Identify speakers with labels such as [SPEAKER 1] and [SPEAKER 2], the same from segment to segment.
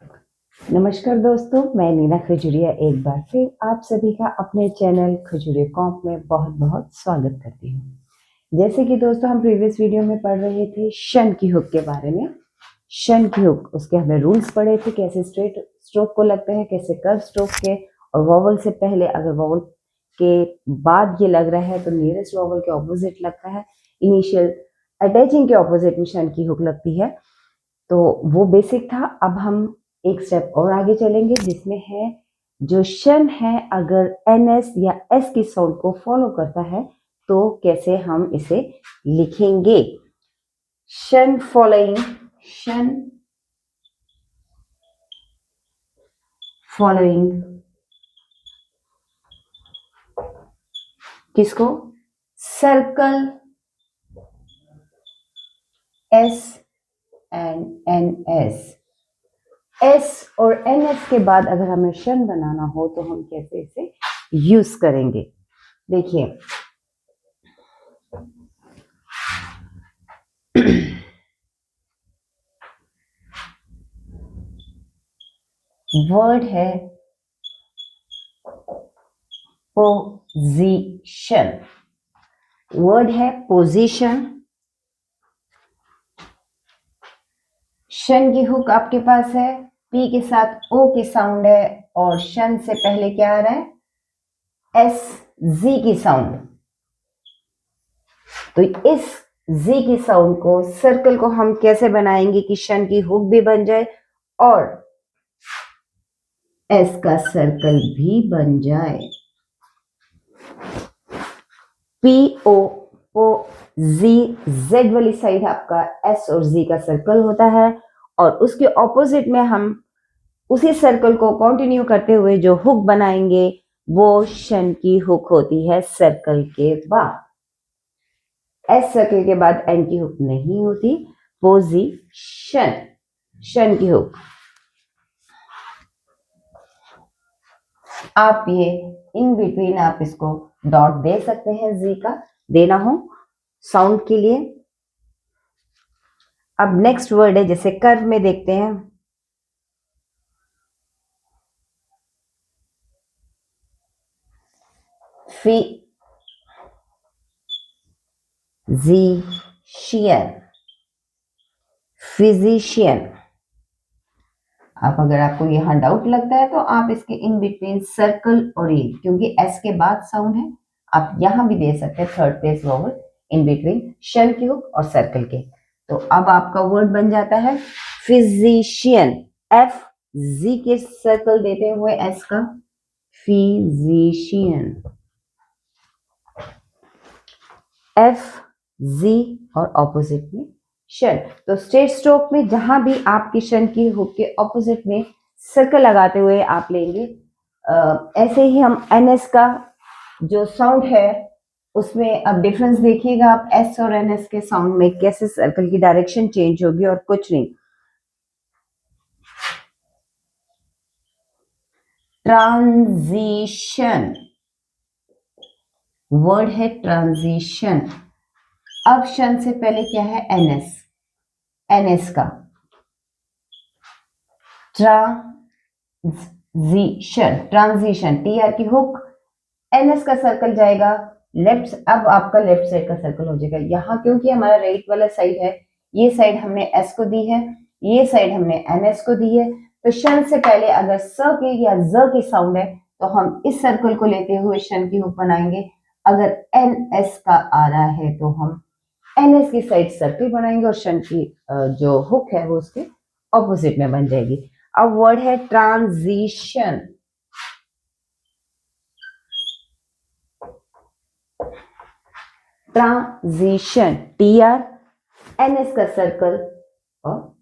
[SPEAKER 1] नमस्कार दोस्तों, मैं नीना खजूरिया एक बार फिर आप सभी का अपने चैनल खजूरिया कॉम्प में बहुत बहुत स्वागत करती हूँ। जैसे कि दोस्तों हम प्रीवियस वीडियो में पढ़ रहे थे शन की हुक के बारे में। शन की हुक, उसके हमने रूल्स पढ़े थे, कैसे स्ट्रेट स्ट्रोक को लगते हैं, कैसे कर्व स्ट्रोक के, और वॉवल से पहले अगर वॉवल के बाद ये लग रहा है तो नियरेस्ट वॉवल के ऑपोजिट लगता है। इनिशियल अटैचिंग के ऑपोजिट में शन की हुक लगती है। तो वो बेसिक था। अब हम एक स्टेप और आगे चलेंगे जिसमें है जो शन है अगर एन एस या एस की साउंड को फॉलो करता है तो कैसे हम इसे लिखेंगे। शन फॉलोइंग, शन फॉलोइंग किसको? Circle S and N S. S और एन एस के बाद अगर हमें शन बनाना हो तो हम कैसे इसे यूज करेंगे। देखिए वर्ड है पोजीशन, वर्ड है पोजीशन। शन की हुक आपके पास है, पी के साथ ओ की साउंड है और शन से पहले क्या आ रहा है? एस जी की साउंड। तो इस जी की साउंड को, सर्कल को हम कैसे बनाएंगे कि शन की हुक भी बन जाए और एस का सर्कल भी बन जाए। पी ओ ओ जी, जेड वाली साइड आपका एस और जी का सर्कल होता है और उसके ऑपोजिट में हम उसी सर्कल को कंटिन्यू करते हुए जो हुक बनाएंगे वो शन की हुक होती है। सर्कल के बाद एस सर्कल के बाद एन की हुक नहीं होती। पोजीशन, शन की हुक। आप ये इन बिटवीन आप इसको डॉट दे सकते हैं, जी का देना हो साउंड के लिए। अब नेक्स्ट वर्ड है, जैसे कर्व में देखते हैं, फिजिशियन, फिजिशियन। आप अगर आपको यहाँ डाउट लगता है तो आप इसके इन बिटवीन सर्कल और ये, क्योंकि एस के बाद साउंड है, आप यहां भी दे सकते हैं third place vowel in between शन की हुक और सर्कल के। तो अब आपका वर्ड बन जाता है फिजिशियन। एफ जी के सर्कल देते हुए एस का, फिजिशियन। एफ जी और ऑपोजिट में शन। तो स्ट्रेट स्ट्रोक में जहां भी आपकी शन की हुक के ऑपोजिट में सर्कल लगाते हुए आप लेंगे। ऐसे ही हम एनएस का जो साउंड है उसमें अब डिफरेंस देखिएगा आप, एस और एनएस के साउंड में कैसे सर्कल की डायरेक्शन चेंज होगी और कुछ नहीं। ट्रांजिशन, वर्ड है ट्रांजिशन। अब शन से पहले क्या है? एनएस, एनएस का ट्रांजिशन, ट्रांजिशन, टीआर की हुक, एनएस का सर्कल जाएगा लेफ्ट। अब आपका लेफ्ट साइड का सर्कल हो जाएगा यहाँ, क्योंकि हमारा राइट वाला साइड है, ये साइड हमने एस को दी है, ये साइड हमने एनएस को दी है। तो शन से पहले अगर स की या ज की साउंड है तो हम इस सर्कल को लेते हुए शन की हुक बनाएंगे। अगर एन एस का आ रहा है तो हम एनएस की साइड सर्कल बनाएंगे और शन की जो हुक है वो उसके ऑपोजिट में बन जाएगी। अब वर्ड है transition. Transition, T R, NS का सर्कल और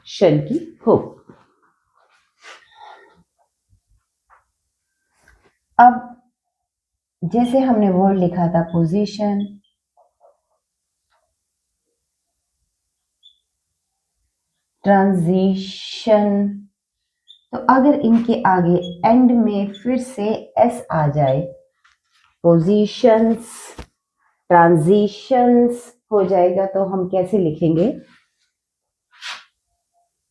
[SPEAKER 1] शन की हुक। अब जैसे हमने वर्ड लिखा था पोजीशन, ट्रांजिशन, तो अगर इनके आगे एंड में फिर से एस आ जाए, पोजीशंस, ट्रांजिशंस हो जाएगा, तो हम कैसे लिखेंगे?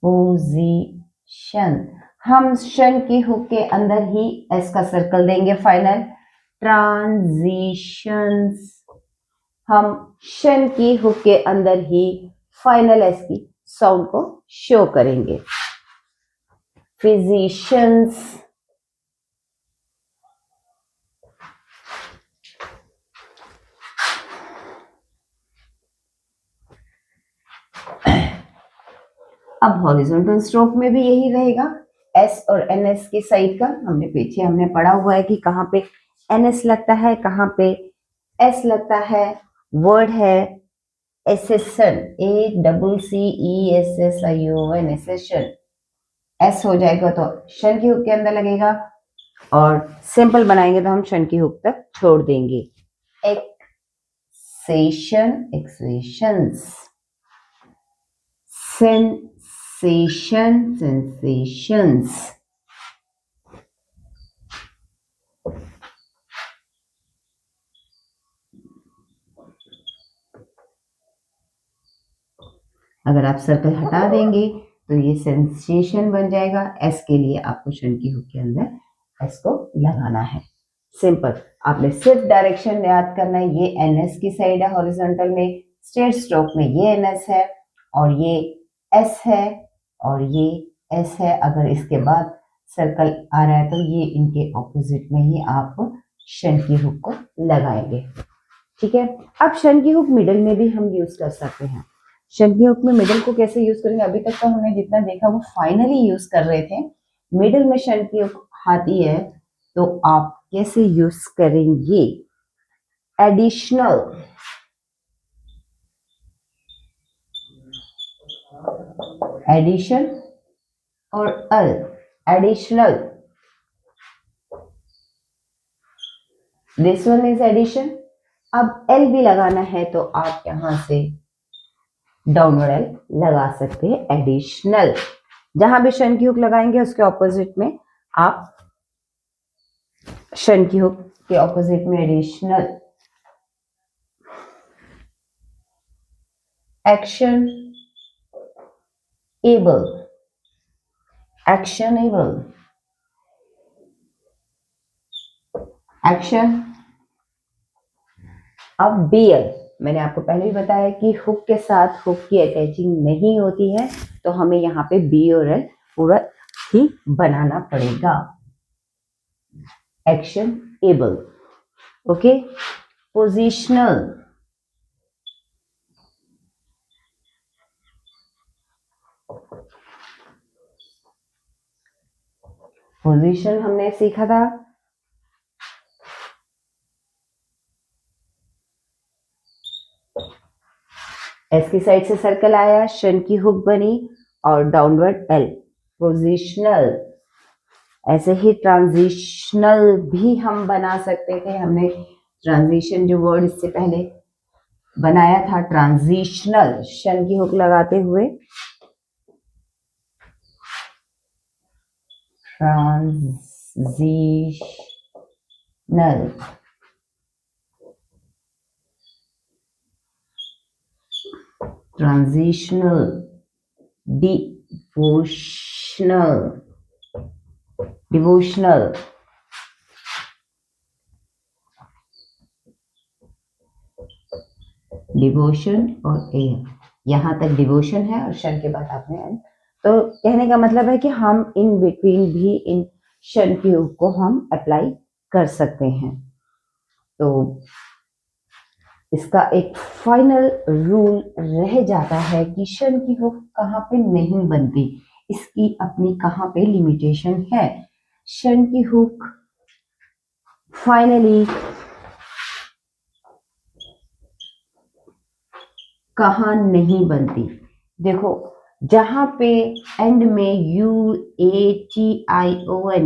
[SPEAKER 1] पोजीशंस, शन। हम शन की हुक के अंदर ही एस का सर्कल देंगे फाइनल। ट्रांजिशंस। हम शन की हुक के अंदर ही फाइनल एस की साउंड को शो करेंगे। फिजिशियंस। अब हॉरिजॉन्टल स्ट्रोक में भी यही रहेगा, एस और एनएस की साइड का। हमने पढ़ा हुआ है कि कहाँ पे एनएस लगता है, कहाँ पे एस लगता है। वर्ड है एसेशन, ACCESSION, एसेशन। एस हो जाएगा तो शन की हुक के अंदर लगेगा, और सिंपल बनाएंगे तो हम शन की हुक तक छोड़ देंगे। Accession, accessions. Sensation, sensations. अगर आप सर्कल हटा देंगे तो ये सेंसेशन बन जाएगा। एस के लिए आपको शन की हुक के अंदर एस को लगाना है। सिंपल, आपने सिर्फ डायरेक्शन याद करना है। ये एनएस की साइड है हॉरिजॉन्टल में, स्ट्रेट स्ट्रोक में ये एनएस है और ये एस है और ये एस है। अगर इसके बाद सर्कल आ रहा है तो ये इनके ऑपोजिट में ही आप शन की हुक को लगाएंगे। ठीक है। अब शन की हुक मिडल में भी हम यूज कर सकते हैं। शन की हुक में मिडल को कैसे यूज करेंगे, अभी तक तो हमने जितना देखा वो फाइनली यूज कर रहे थे। मिडल में शन की हुक आती है तो आप कैसे यूज करेंगे? एडिशनल, एडिशन और अल, additional. This one is addition. अब एल भी लगाना है तो आप यहां से डाउनवर्ड एल लगा सकते हैं, एडिशनल। जहां भी शन की हुक लगाएंगे उसके ऑपोजिट में आप शन की हुक के ऑपोजिट में additional. Action able, actionable, action. अब बीएल, मैंने आपको पहले भी बताया कि हुक के साथ हुक की अटैचिंग नहीं होती है, तो हमें यहाँ पे बी और एल पूरा ही बनाना पड़ेगा। Action able, okay. Positional, position हमने सीखा था। एस की साइड से सर्कल आया, शन की हुक बनी और डाउनवर्ड एल, पोजिशनल। ऐसे ही ट्रांजिशनल भी हम बना सकते थे। हमने ट्रांजिशन जो वर्ड इससे पहले बनाया था, ट्रांजिशनल, शन की हुक लगाते हुए। Transitional, transitional, devotional, devotional. Devotion और ए, यहां तक डिवोशन है और शन के बाद आपने एन। तो कहने का मतलब है कि हम इन बिटवीन भी इन शन की हुक को हम अप्लाई कर सकते हैं। तो इसका एक फाइनल रूल रह जाता है कि शन की हुक कहाँ पे नहीं बनती, इसकी अपनी कहाँ पे लिमिटेशन है। शन की हुक फाइनली कहाँ नहीं बनती? देखो, जहां पे एंड में UATION,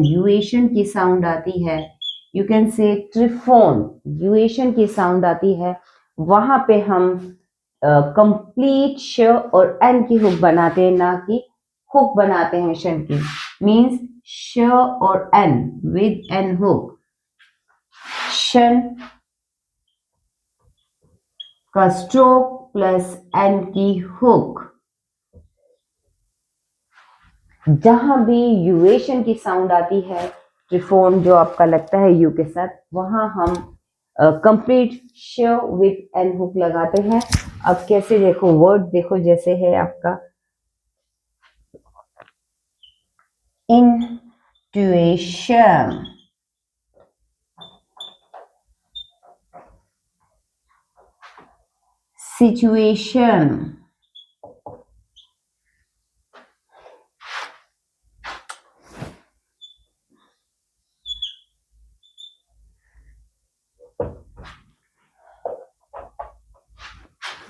[SPEAKER 1] यूएशन की साउंड आती है, यू कैन से ट्रिफोन, यूएशन की साउंड आती है, वहां पे हम कंप्लीट श और एन की हुक बनाते हैं, ना कि हुक बनाते हैं शन की। मींस श और N with N hook. Shun का स्ट्रोक प्लस एन की हुक। जहां भी यूएशन की साउंड आती है, ट्रिफोन जो आपका लगता है यू के साथ, वहां हम कंप्लीट श विथ एन हुक लगाते हैं। अब कैसे, देखो वर्ड देखो, जैसे है आपका इंट्यूशन, सिचुएशन,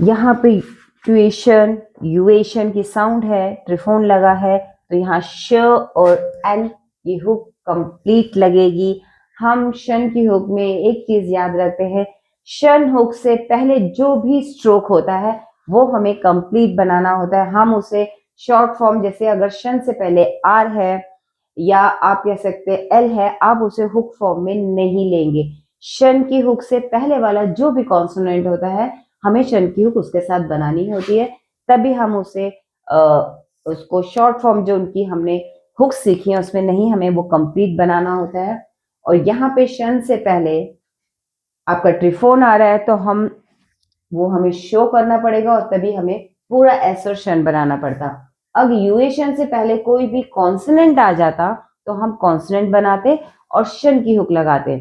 [SPEAKER 1] यहाँ पे ट्यूएशन यूएशन की साउंड है, ट्रिफोन लगा है, तो यहाँ श और एन की हुक कंप्लीट लगेगी। हम शन की हुक में एक चीज याद रखते हैं, शन हुक से पहले जो भी स्ट्रोक होता है वो हमें कंप्लीट बनाना होता है। हम उसे शॉर्ट फॉर्म, जैसे अगर शन से पहले आर है या आप कह सकते हैं एल है, आप उसे हुक फॉर्म में नहीं लेंगे। शन की हुक से पहले वाला जो भी कॉन्सोनेंट होता है हमें शन की हुक उसके साथ बनानी होती है, तभी हम उसे उसको शॉर्ट फॉर्म जो उनकी हमने हुक सीखी है उसमें नहीं, हमें वो कंप्लीट बनाना होता है। और यहाँ पे शन से पहले आपका ट्रिफोन आ रहा है तो वो हमें शो करना पड़ेगा और तभी हमें पूरा एसर्शन बनाना पड़ता। अब यूएशन से पहले कोई भी कॉन्सोनेंट आ जाता तो हम कॉन्सोनेंट बनाते और शन की हुक लगाते।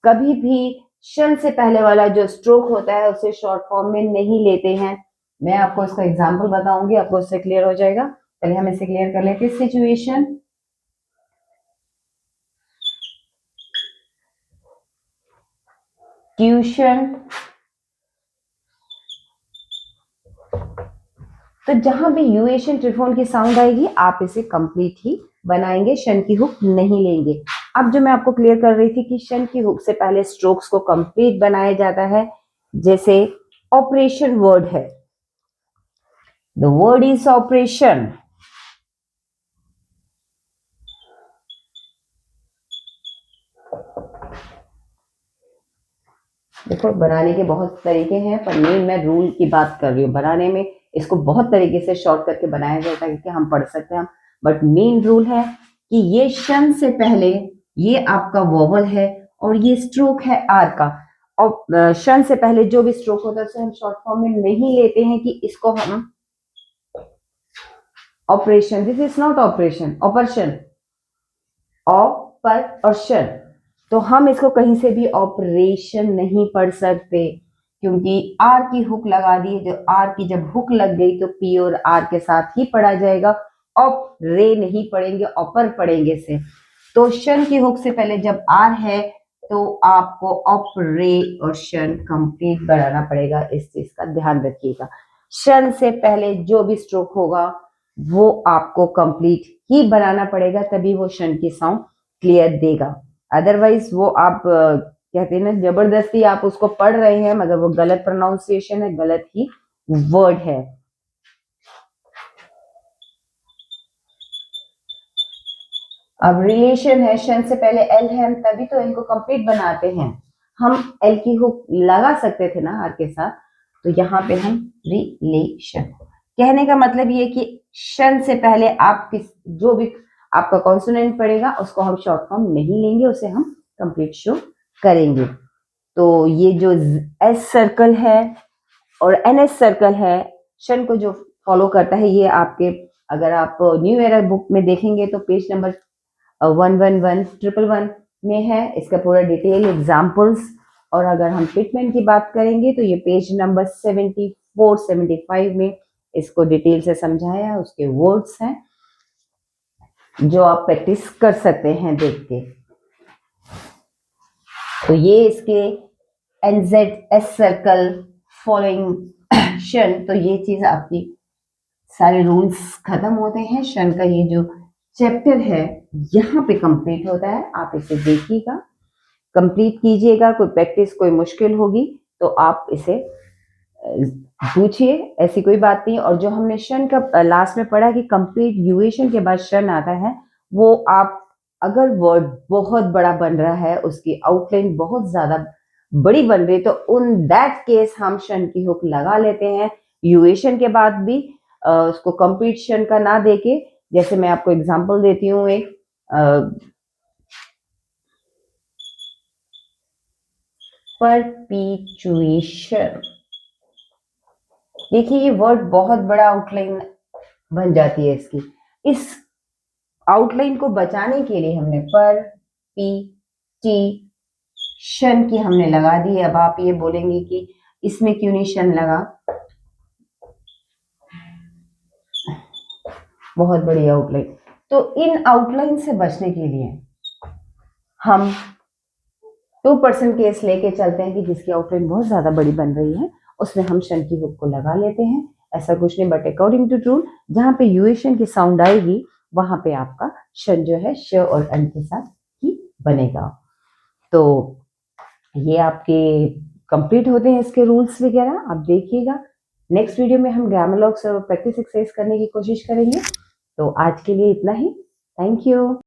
[SPEAKER 1] कभी भी शन से पहले वाला जो स्ट्रोक होता है उसे शॉर्ट फॉर्म में नहीं लेते हैं। मैं आपको इसका एग्जांपल बताऊंगी, आपको इससे क्लियर हो जाएगा। पहले हम इसे क्लियर कर लेते हैं। सिचुएशन, ट्यूशन, तो जहां भी यूएशन ट्रिफोन की साउंड आएगी आप इसे कंप्लीट ही बनाएंगे, शन की हुक नहीं लेंगे। अब जो मैं आपको क्लियर कर रही थी कि शन की हुक से पहले स्ट्रोक्स को कंप्लीट बनाया जाता है, जैसे ऑपरेशन वर्ड है, द वर्ड इज ऑपरेशन। देखो बनाने के बहुत तरीके हैं, पर मैं रूल की बात कर रही हूँ। बनाने में इसको बहुत तरीके से शॉर्ट करके बनाया जाता है कि हम पढ़ सकते हैं, बट मेन रूल है कि ये शन से पहले ये आपका वोवल है और ये स्ट्रोक है आर का। और शन से पहले जो भी स्ट्रोक होता है उसे हम शॉर्ट फॉर्म में नहीं लेते हैं कि इसको हम operation, this is not operation, operation, operation, तो हम इसको कहीं से भी ऑपरेशन नहीं पढ़ सकते क्योंकि आर की हुक लगा दी है। जो आर की जब हुक लग गई तो पी और आर के साथ ही पढ़ा जाएगा, ऑप रे नहीं पढ़ेंगे, ऑपर पढ़ेंगे से। तो शन की हुक से पहले जब आर है तो आपको ऑपरेशन कंप्लीट बनाना पड़ेगा, इस चीज का ध्यान रखिएगा। शन से पहले जो भी स्ट्रोक होगा वो आपको कंप्लीट ही बनाना पड़ेगा, तभी वो शन की साउंड क्लियर देगा। अदरवाइज वो आप कहते हैं ना जबरदस्ती आप उसको पढ़ रहे हैं मगर वो गलत प्रोनाउंसिएशन है, गलत ही वर्ड है। अब रिलेशन है, शन से पहले एल है, हम तभी तो एल को कंप्लीट बनाते हैं। हम एल की हुक लगा सकते थे ना आर के साथ, तो यहाँ पे हम रिलेशन, कहने का मतलब ये कि शन से पहले आप किस जो भी आपका कॉन्सोनेंट पड़ेगा उसको हम शॉर्ट फॉर्म नहीं लेंगे, उसे हम कंप्लीट शो करेंगे। तो ये जो एस सर्कल है और एन एस सर्कल है, शन को जो फॉलो करता है, ये आपके अगर आप न्यू एरा बुक में देखेंगे तो पेज नंबर 111 में है इसका पूरा डिटेल एग्जाम्पल्स। और अगर हम फिटमेंट की बात करेंगे तो ये पेज नंबर 74-75 में इसको डिटेल से समझाया है, उसके वर्ड्स हैं जो आप प्रैक्टिस कर सकते हैं देख के। तो ये इसके एनजेड एस सर्कल फॉलोइंग शन, तो ये चीज आपकी सारे रूल्स खत्म होते हैं। शन का ये जो चैप्टर है यहाँ पे कंप्लीट होता है, आप इसे देखिएगा, कंप्लीट कीजिएगा। कोई प्रैक्टिस कोई मुश्किल होगी तो आप इसे पूछिए, ऐसी कोई बात नहीं। और जो हमने शन का लास्ट में पढ़ा कि कंप्लीट यूएशन के बाद शन आता है, वो आप अगर वर्ड बहुत बड़ा बन रहा है, उसकी आउटलाइन बहुत ज्यादा बड़ी बन रही है, तो उन दैट केस हम शन की हुक लगा लेते हैं यूएशन के बाद भी, उसको कंप्लीट शन का ना देके। जैसे मैं आपको एग्जांपल देती हूँ एक परपीचुएशन। देखिए ये वर्ड बहुत बड़ा आउटलाइन बन जाती है इसकी। इस आउटलाइन को बचाने के लिए हमने पर पी टी शन की हमने लगा दी। अब आप ये बोलेंगे कि इसमें क्यों नहीं शन लगा, बहुत बड़ी आउटलाइन। तो इन आउटलाइन से बचने के लिए हम 2% केस लेके चलते हैं कि जिसकी आउटलाइन बहुत ज्यादा बड़ी बन रही है उसमें हम शन की हुक को लगा लेते हैं। ऐसा कुछ नहीं, बट अकॉर्डिंग टू रूल जहां पे यूएशन की साउंड आएगी वहां पे आपका शन जो है श और अन के साथ ही बनेगा। तो ये आपके कंप्लीट होते हैं इसके रूल्स वगैरह, आप देखिएगा। नेक्स्ट वीडियो में हम ग्रामर लॉक्स और प्रैक्टिस एक्सरसाइज करने की कोशिश करेंगे। तो आज के लिए इतना ही। Thank you.